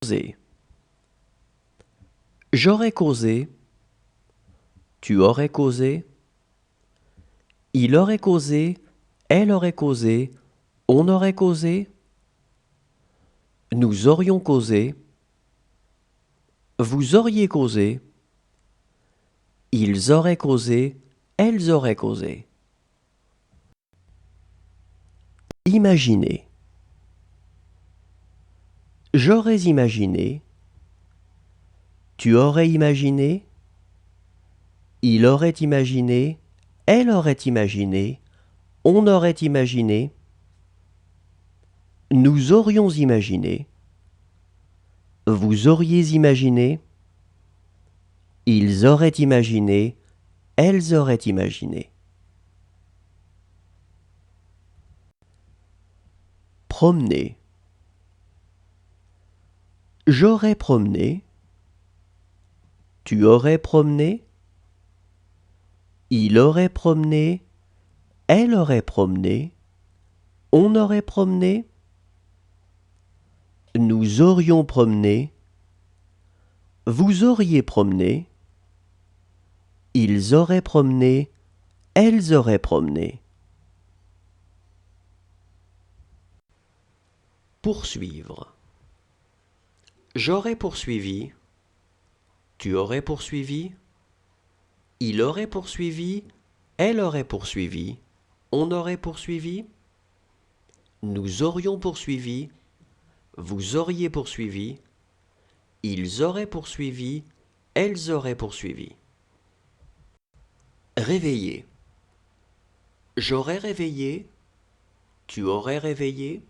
Causé. J'aurais causé. Tu aurais causé. Il aurait causé. Elle aurait causé. On aurait causé. Nous aurions causé. Vous auriez causé. Ils auraient causé. Elles auraient causé. Imaginer. J'aurais imaginé. Tu aurais imaginé. Il aurait imaginé. Elle aurait imaginé. On aurait imaginé. Nous aurions imaginé. Vous auriez imaginé. Ils auraient imaginé. Elles auraient imaginé. Promener. J'aurais promené. Tu aurais promené. Il aurait promené. Elle aurait promené. On aurait promené. Nous aurions promené. Vous auriez promené. Ils auraient promené. Elles auraient promené. Poursuivre. J'aurais poursuivi. Tu aurais poursuivi. Il aurait poursuivi. Elle aurait poursuivi. On aurait poursuivi. Nous aurions poursuivi. Vous auriez poursuivi. Ils auraient poursuivi. Elles auraient poursuivi. Réveiller. J'aurais réveillé. Tu aurais réveillé.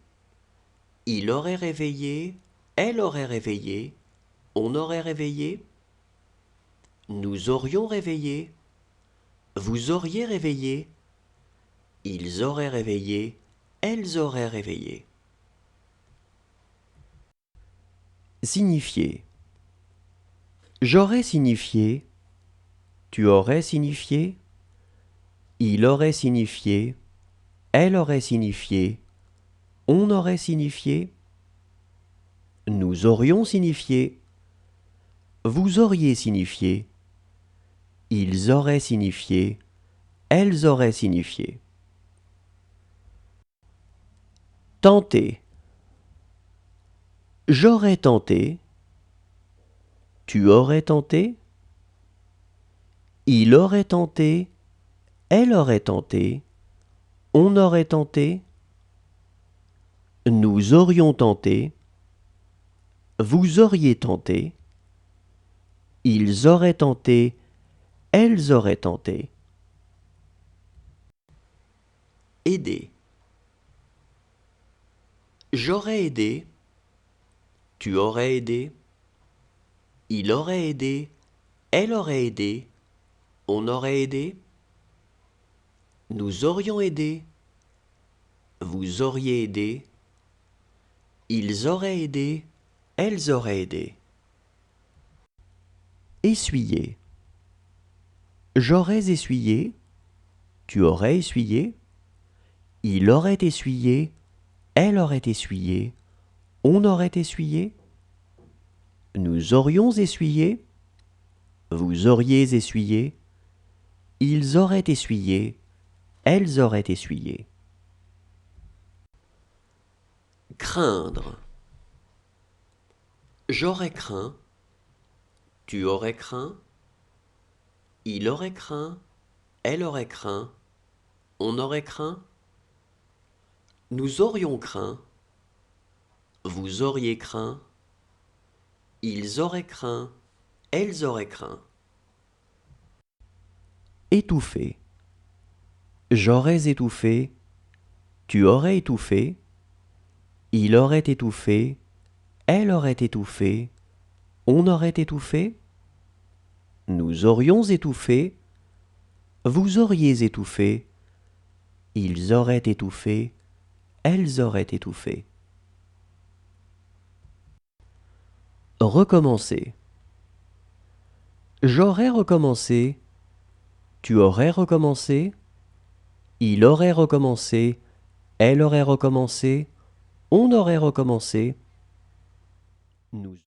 Il aurait réveillé. Elle aurait réveillé. On aurait réveillé. Nous aurions réveillé. Vous auriez réveillé. Ils auraient réveillé. Elles auraient réveillé. Signifier. J'aurais signifié. Tu aurais signifié. Il aurait signifié. Elle aurait signifié. On aurait signifié. Nous aurions signifié. Vous auriez signifié. Ils auraient signifié. Elles auraient signifié. Tenter. J'aurais tenté. Tu aurais tenté. Il aurait tenté. Elle aurait tenté. On aurait tenté. Nous aurions tenté. Vous auriez tenté. Ils auraient tenté. Elles auraient tenté. Aider. J'aurais aidé. Tu aurais aidé. Il aurait aidé. Elle aurait aidé. On aurait aidé. Nous aurions aidé. Vous auriez aidé. Ils auraient aidé. Elles auraient aidé. Essuyer. J'aurais essuyé. Tu aurais essuyé. Il aurait essuyé. Elle aurait essuyé. On aurait essuyé. Nous aurions essuyé. Vous auriez essuyé. Ils auraient essuyé. Elles auraient essuyé. Craindre. J'aurais craint. Tu aurais craint. Il aurait craint. Elle aurait craint. On aurait craint. Nous aurions craint. Vous auriez craint. Ils auraient craint. Elles auraient craint. Étouffer. J'aurais étouffé. Tu aurais étouffé. Il aurait étouffé. Elle aurait étouffé. On aurait étouffé. Nous aurions étouffé. Vous auriez étouffé. Ils auraient étouffé. Elles auraient étouffé. Recommencer. J'aurais recommencé. Tu aurais recommencé. Il aurait recommencé. Elle aurait recommencé. On aurait recommencé. Nous aurions recommencé. nous